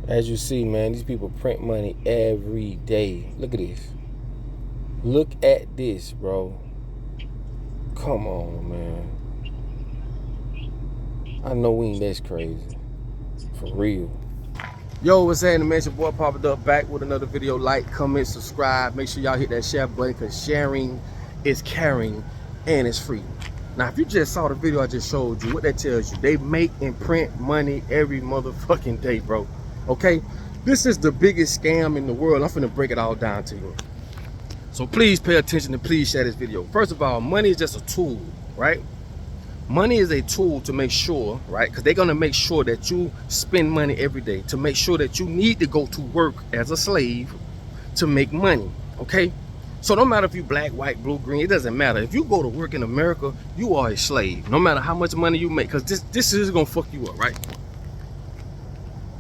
As you see, man, these people print money every day. Look at this. Look at this, bro. Come on, man. I know we ain't this crazy. For real. Yo, what's happening, man? It's your boy Papa Duck back with another video. Like, comment, subscribe. Make sure y'all hit that share button because sharing is caring and it's free. Now, if you just saw the video I just showed you, what that tells you, they make and print money every motherfucking day, bro. Okay? This is the biggest scam in the world. I'm finna break it all down to you. So please pay attention and please share this video. First of all, money is just a tool, right? Money is a tool to make sure, right? Because they're gonna make sure that you spend money every day, to make sure that you need to go to work as a slave to make money, okay? So no matter if you black, white, blue, green, it doesn't matter. If you go to work in America, you are a slave. No matter how much money you make, because this is gonna fuck you up, right?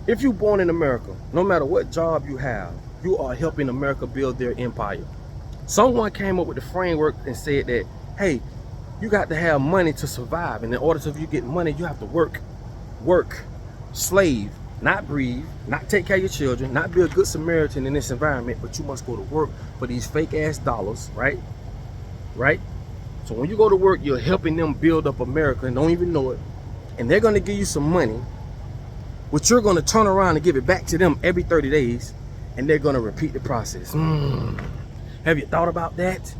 If you're born in America, no matter what job you have, you are helping America build their empire. Someone came up with the framework and said that, hey, you got to have money to survive. And in order to you get money, you have to work, slave, not breathe, not take care of your children, not be a good Samaritan in this environment, but you must go to work for these fake ass dollars, right? Right? So when you go to work, you're helping them build up America and don't even know it. And they're gonna give you some money, which you're gonna turn around and give it back to them every 30 days, and they're gonna repeat the process. Have you thought about that?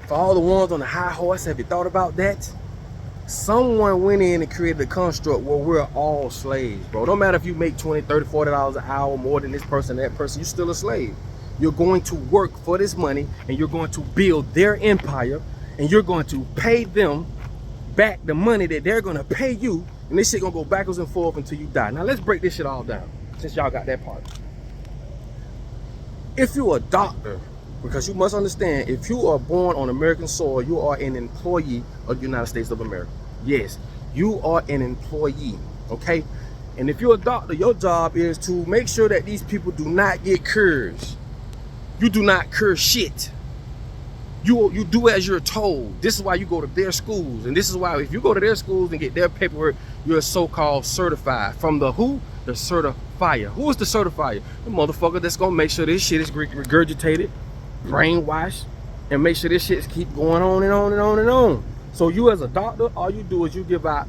For all the ones on the high horse, have you thought about that? Someone went in and created a construct where we're all slaves, bro. No matter if you make $20, $30, $40 an hour more than this person, that person, you're still a slave. You're going to work for this money and you're going to build their empire and you're going to pay them back the money that they're gonna pay you, and this shit gonna go backwards and forth until you die. Now let's break this shit all down, since y'all got that part. If you're a doctor, because you must understand, if you are born on American soil, you are an employee of the United States of America. Yes, you are an employee, okay? And if you're a doctor, your job is to make sure that these people do not get cures. You do not cure shit. You do as you're told. This is why you go to their schools. And this is why if you go to their schools and get their paperwork, you're so-called certified. From the who? The certifier. Who is the certifier? The motherfucker that's gonna make sure this shit is regurgitated, brainwashed, and make sure this shit keep going on and on and on and on. So you as a doctor, all you do is you give out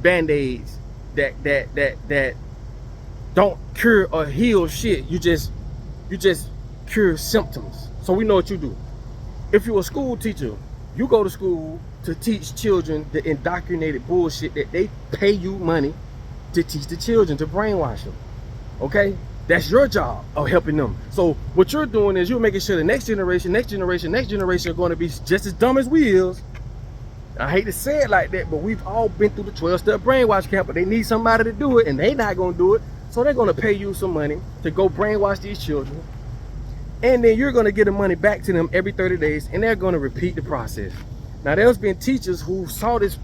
band-aids that don't cure or heal shit. You just cure symptoms. So we know what you do. If you're a school teacher, you go to school to teach children the indoctrinated bullshit that they pay you money to teach the children, to brainwash them, okay? That's your job of helping them. So what you're doing is you're making sure the next generation are going to be just as dumb as we is. I hate to say it like that, but we've all been through the 12-step brainwash camp, but they need somebody to do it, and they not going to do it. So they're going to pay you some money to go brainwash these children. And then you're going to get the money back to them every 30 days, and they're going to repeat the process. Now, there's been teachers who saw this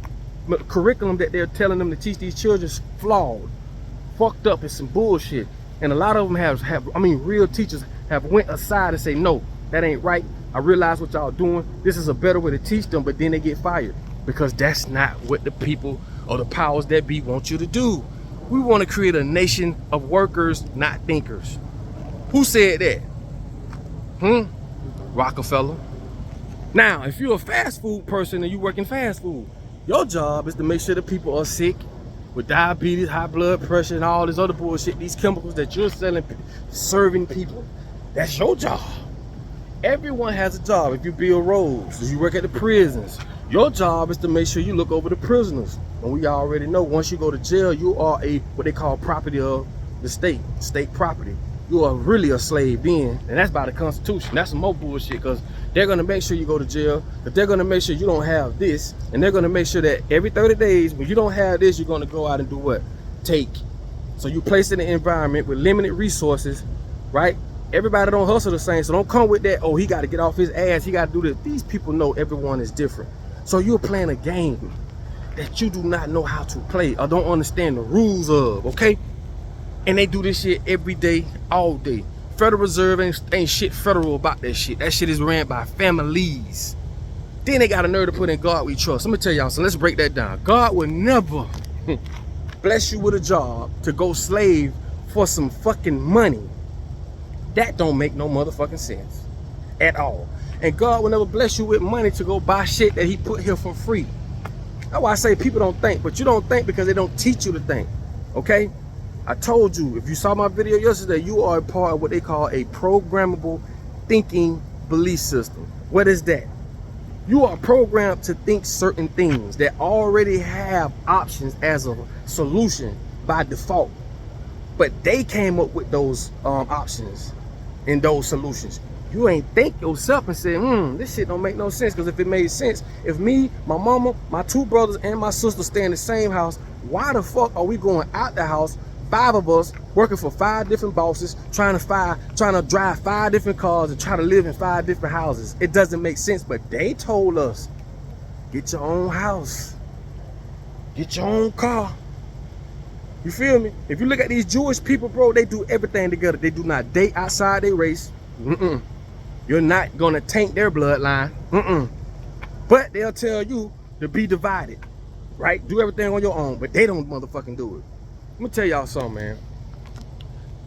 curriculum that they're telling them to teach these children flawed, fucked up, and some bullshit. And a lot of them have real teachers have went aside and say, no, that ain't right. I realize what y'all doing. This is a better way to teach them, but then they get fired because that's not what the people or the powers that be want you to do. We want to create a nation of workers, not thinkers. Who said that? Rockefeller. Now, if you're a fast food person and you work in fast food, your job is to make sure the people are sick with diabetes, high blood pressure, and all this other bullshit, these chemicals that you're serving people. That's your job. Everyone has a job. If you build roads, if you work at the prisons, your job is to make sure you look over the prisoners. And we already know once you go to jail, you are what they call property of the state property. You are really a slave then, and that's by the Constitution. That's some more bullshit, because they're gonna make sure you go to jail, but they're gonna make sure you don't have this, and they're gonna make sure that every 30 days, when you don't have this, you're gonna go out and do what? Take. So you place in an environment with limited resources, right? Everybody don't hustle the same, so don't come with that, oh, he gotta get off his ass, he gotta do this. These people know everyone is different. So you're playing a game that you do not know how to play or don't understand the rules of, okay? And they do this shit every day, all day. Federal Reserve ain't shit federal about that shit. That shit is ran by families. Then they got a nerve to put in God we trust. Let me tell y'all, so let's break that down. God will never bless you with a job to go slave for some fucking money. That don't make no motherfucking sense at all. And God will never bless you with money to go buy shit that he put here for free. That's why I say people don't think, but you don't think because they don't teach you to think, okay? I told you, if you saw my video yesterday, you are a part of what they call a programmable thinking belief system. What is that? You are programmed to think certain things that already have options as a solution by default. But they came up with those options and those solutions. You ain't think yourself and say, this shit don't make no sense. Because if it made sense, if me, my mama, my two brothers, and my sister stay in the same house, why the fuck are we going out the house, 5 of us, working for 5 different bosses, trying to drive 5 different cars and try to live in 5 different houses? It doesn't make sense. But they told us, get your own house, get your own car. You feel me? If you look at these Jewish people, bro, they do everything together. They do not date outside their race. You're not gonna taint their bloodline. But they'll tell you to be divided, right? Do everything on your own, but they don't motherfucking do it. Let me tell y'all something, man.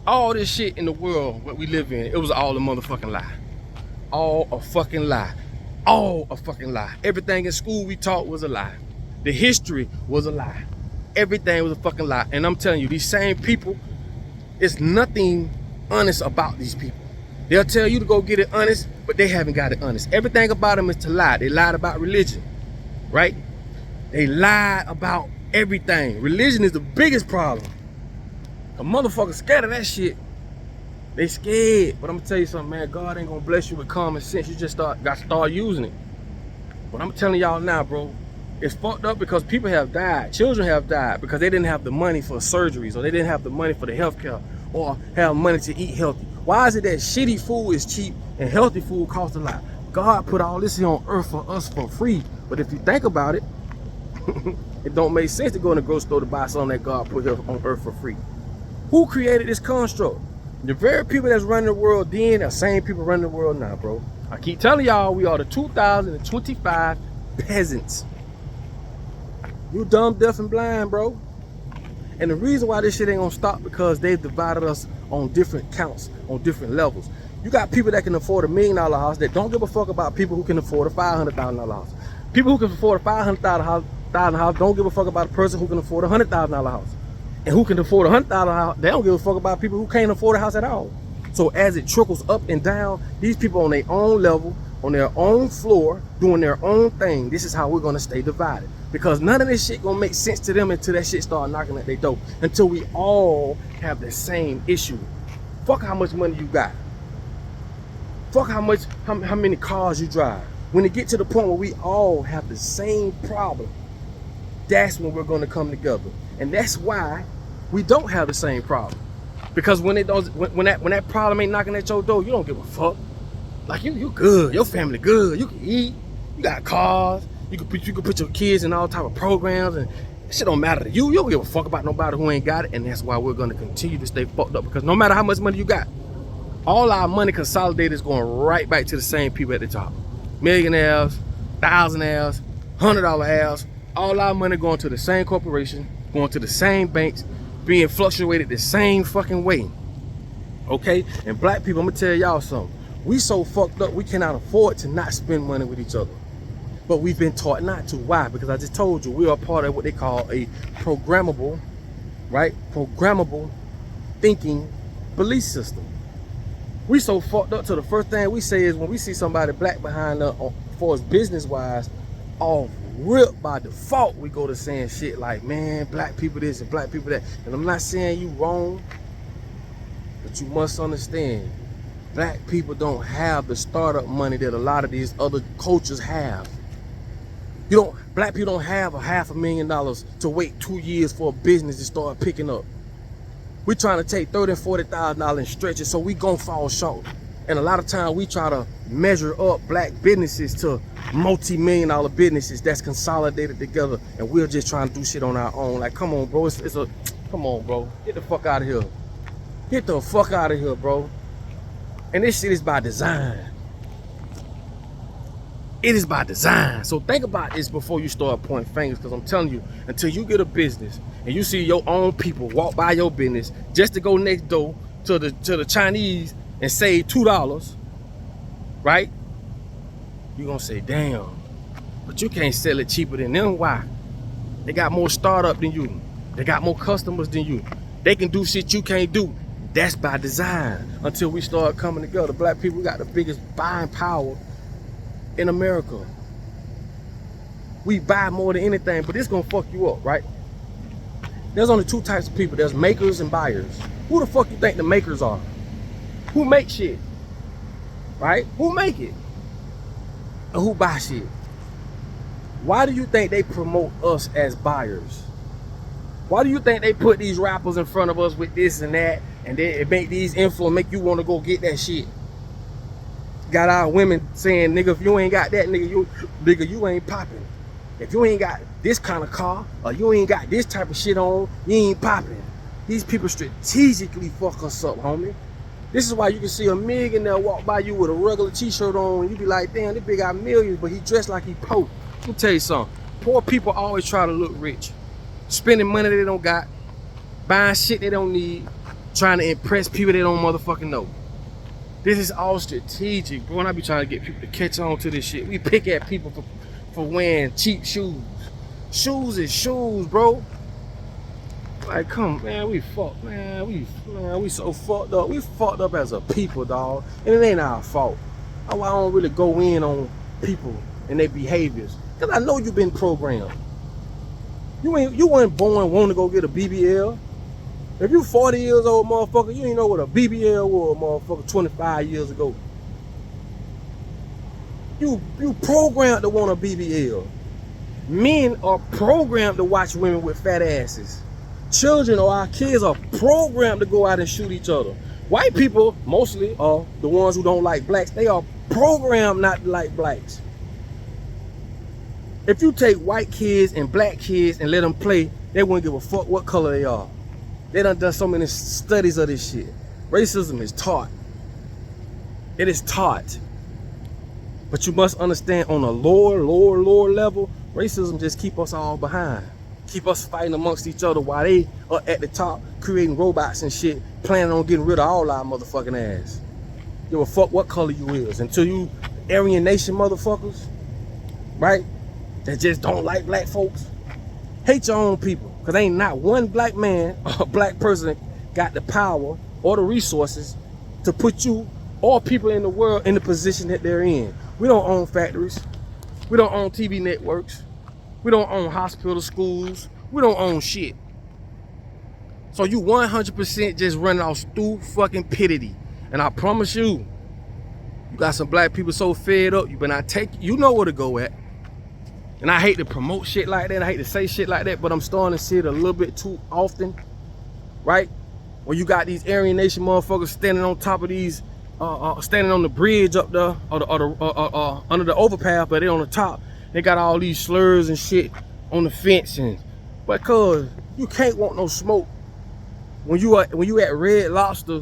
All this shit in the world, what we live in, it was all a motherfucking lie. All a fucking lie. All a fucking lie. Everything in school we taught was a lie. The history was a lie. Everything was a fucking lie. And I'm telling you, these same people, it's nothing honest about these people. They'll tell you to go get it honest, but they haven't got it honest. Everything about them is to lie. They lied about religion, right? They lied about everything. Religion is the biggest problem. A motherfucker scared of that shit. They scared. But I'm gonna tell you something, man. God ain't gonna bless you with common sense. You just got to start using it. But I'm telling y'all now, bro, it's fucked up because people have died. Children have died because they didn't have the money for surgeries, or they didn't have the money for the healthcare, or have money to eat healthy. Why is it that shitty food is cheap and healthy food costs a lot? God put all this here on earth for us for free. But if you think about it, it don't make sense to go in the grocery store to buy something that God put here on earth for free. Who created this construct? The very people that's running the world then are the same people running the world now, bro. I keep telling y'all, we are the 2025 peasants. You dumb, deaf, and blind, bro. And the reason why this shit ain't gonna stop because they've divided us on different counts, on different levels. You got people that can afford $1 million house that don't give a fuck about people who can afford a $500,000 house. People who can afford a $500,000 house don't give a fuck about a person who can afford a $100,000 house. And who can afford a $100,000 house, they don't give a fuck about people who can't afford a house at all. So as it trickles up and down, these people on their own level, on their own floor, doing their own thing, this is how we're gonna stay divided. Because none of this shit gonna make sense to them until that shit start knocking at their door. Until we all have the same issue. Fuck how much money you got. Fuck how many cars you drive. When it get to the point where we all have the same problem, that's when we're gonna come together. And that's why we don't have the same problem. Because when that problem ain't knocking at your door, you don't give a fuck. Like you good, your family good, you can eat, you got cars. You can put your kids in all type of programs, and shit don't matter to you. You don't give a fuck about nobody who ain't got it, and that's why we're gonna continue to stay fucked up. Because no matter how much money you got, all our money consolidated is going right back to the same people at the top. Millionaires, thousandaires, $100 all our money going to the same corporation, going to the same banks, being fluctuated the same fucking way. Okay? And black people, I'm gonna tell y'all something. We so fucked up, we cannot afford to not spend money with each other. But we've been taught not to. Why? Because I just told you, we are part of what they call a programmable, right? Programmable thinking belief system. We so fucked up to the first thing we say is when we see somebody black behind us, for us business-wise, all ripped by default, we go to saying shit like, man, black people this and black people that. And I'm not saying you wrong, but you must understand, black people don't have the startup money that a lot of these other cultures have. Black people don't have $500,000 to wait 2 years for a business to start picking up. We're trying to take $30,000 and $40,000 and stretch it, so we gonna fall short. And a lot of times we try to measure up black businesses to multi-million-dollar businesses that's consolidated together, and we're just trying to do shit on our own. Like, come on, bro, come on, bro, get the fuck out of here. Get the fuck out of here, bro. And this shit is by design. It is by design. So think about this before you start pointing fingers, because I'm telling you, until you get a business and you see your own people walk by your business just to go next door to the Chinese and save $2, right? You're gonna say, damn, but you can't sell it cheaper than them. Why? They got more startup than you. They got more customers than you. They can do shit you can't do. That's by design. Until we start coming together. Black people got the biggest buying power in America. We buy more than anything, but it's gonna fuck you up, right? There's only two types of people. There's makers and buyers. Who the fuck you think the makers are? Who make shit? Right? Who make it? And who buy shit? Why do you think they promote us as buyers? Why do you think they put these rappers in front of us with this and that, and then it make these influence make you want to go get that shit? Got our women saying, nigga, if you ain't got that, nigga, you ain't popping. If you ain't got this kind of car, or you ain't got this type of shit on, you ain't popping. These people strategically fuck us up, homie. This is why you can see a millionaire walk by you with a regular t-shirt on, and you be like, damn, this big got millions, but he dressed like he poor. Let me tell you something. Poor people always try to look rich. Spending money they don't got, buying shit they don't need, trying to impress people they don't motherfucking know. This is all strategic, bro. And I be trying to get people to catch on to this shit. We pick at people for wearing cheap shoes. Shoes is shoes, bro. Like, come, man, we fucked, man. We so fucked up. We fucked up as a people, dog. And it ain't our fault. That's why I don't really go in on people and their behaviors. Because I know you've been programmed. You weren't born wanting to go get a BBL. If you 40 years old, motherfucker, you ain't know what a BBL was, motherfucker, 25 years ago. You programmed to want a BBL. Men are programmed to watch women with fat asses. Children or our kids are programmed to go out and shoot each other. White people, mostly, are the ones who don't like blacks. They are programmed not to like blacks. If you take white kids and black kids and let them play, they wouldn't give a fuck what color they are. They done so many studies of this shit. Racism is taught. It is taught. But you must understand, on a lower level, racism just keep us all behind. Keep us fighting amongst each other while they are at the top creating robots and shit, planning on getting rid of all our motherfucking ass. Give a fuck what color you is. Until you Aryan Nation motherfuckers, right, that just don't like black folks, hate your own people. Because ain't not one black man or black person got the power or the resources to put you or people in the world in the position that they're in. We don't own factories. We don't own TV networks. We don't own hospitals, schools. We don't own shit. So you 100% just running off stupid fucking pity. And I promise you, you got some black people so fed up, you better not take, you know where to go at. And I hate to promote shit like that. I hate to say shit like that, but I'm starting to see it a little bit too often, right? When you got these Aryan Nation motherfuckers standing on top of these, standing on the bridge up there, or under the overpass, but they on the top. They got all these slurs and shit on the fence, and because you can't want no smoke when you at Red Lobster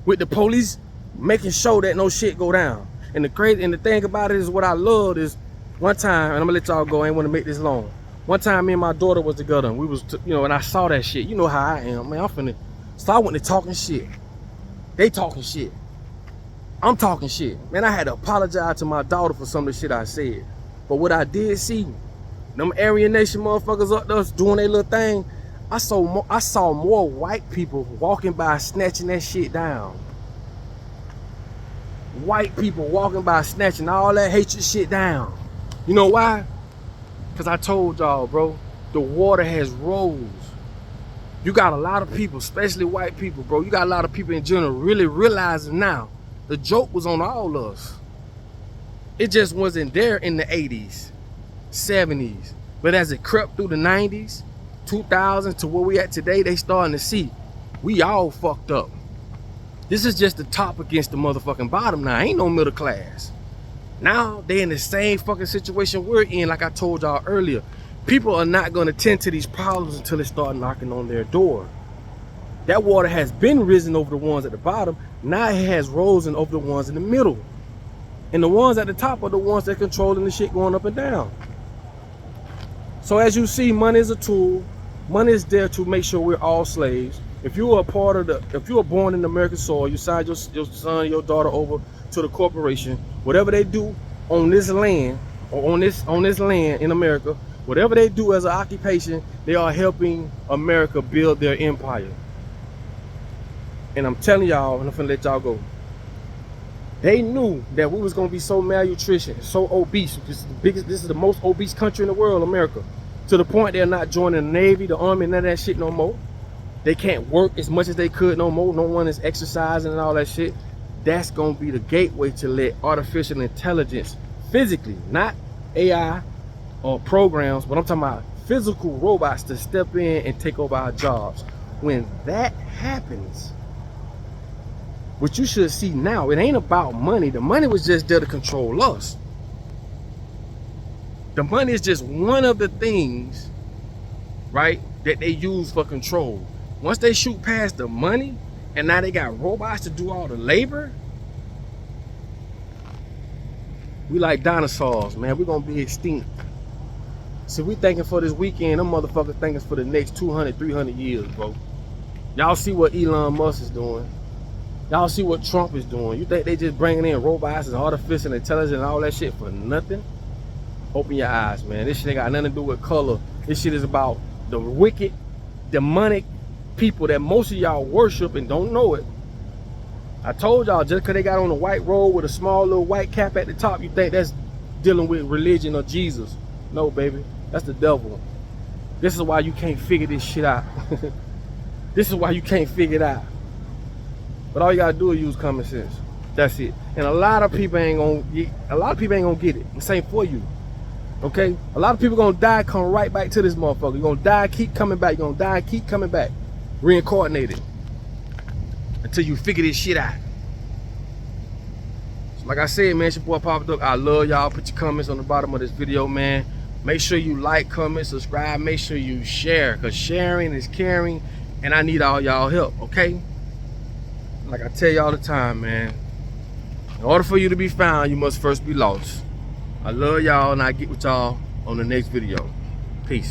with the police making sure that no shit go down. And the thing about it is, what I love is, one time, and I'm gonna let y'all go, I ain't wanna make this long. One time me and my daughter was together, and we was, and I saw that shit. You know how I am, man. So I went to talking shit. They talking shit. I'm talking shit. Man, I had to apologize to my daughter for some of the shit I said. But what I did see, them Aryan Nation motherfuckers up there doing their little thing, I saw more white people walking by snatching that shit down. White people walking by snatching all that hatred shit down. You know why? Because I told y'all, bro, the water has rose. You got a lot of people, especially white people, bro. You got a lot of people in general really realizing now the joke was on all of us. It just wasn't there in the 80s, 70s. But as it crept through the 90s, 2000s to where we at today, they starting to see we all fucked up. This is just the top against the motherfucking bottom now. Ain't no middle class. Now they in the same fucking situation we're in. Like I told y'all earlier, people are not going to tend to these problems until they start knocking on their door. That water has been risen over the ones at the bottom. Now it has risen over the ones in the middle. And the ones at the top are the ones that controlling the shit going up and down. So as you see, money is a tool. Money is there to make sure we're all slaves. If you are if you were born in American soil, you signed your son, your daughter over to the corporation, whatever they do on this land or on this land in America, whatever they do as an occupation, they are helping America build their empire. And I'm telling y'all, and I'm finna let y'all go. They knew that we was gonna be so malnutrition, so obese. This is the most obese country in the world, America. To the point they're not joining the Navy, the Army, none of that shit no more. They can't work as much as they could no more. No one is exercising and all that shit. That's gonna be the gateway to let artificial intelligence, physically, not AI or programs, but I'm talking about physical robots, to step in and take over our jobs. When that happens, what you should see now, it ain't about money. The money was just there to control us. The money is just one of the things, right, that they use for control. Once they shoot past the money, and now they got robots to do all the labor, we like dinosaurs, man. We're gonna be extinct. So we thinking for this weekend, them motherfuckers thinking for the next 200, 300 years, bro. Y'all see what Elon Musk is doing. Y'all see what Trump is doing. You think they just bringing in robots and artificial intelligence and all that shit for nothing? Open your eyes, man. This shit ain't got nothing to do with color. This shit is about the wicked, demonic people that most of y'all worship and don't know it. I told y'all, just because they got on a white robe with a small little white cap at the top, you think that's dealing with religion or Jesus. No, baby. That's the devil. This is why you can't figure this shit out. This is why you can't figure it out. But all you gotta do is use common sense. That's it. And a lot of people ain't gonna get it. This ain't for you. Okay? A lot of people gonna die, come right back to this motherfucker. You're gonna die, keep coming back. You're gonna die, keep coming back. Reincarnated. Until you figure this shit out. So like I said, man, it's your boy Papa Duck. I love y'all. Put your comments on the bottom of this video, man. Make sure you like, comment, subscribe. Make sure you share, because sharing is caring, and I need all y'all help, okay? Like I tell you all the time, man, in order for you to be found, you must first be lost. I love y'all, and I get with y'all on the next video. Peace.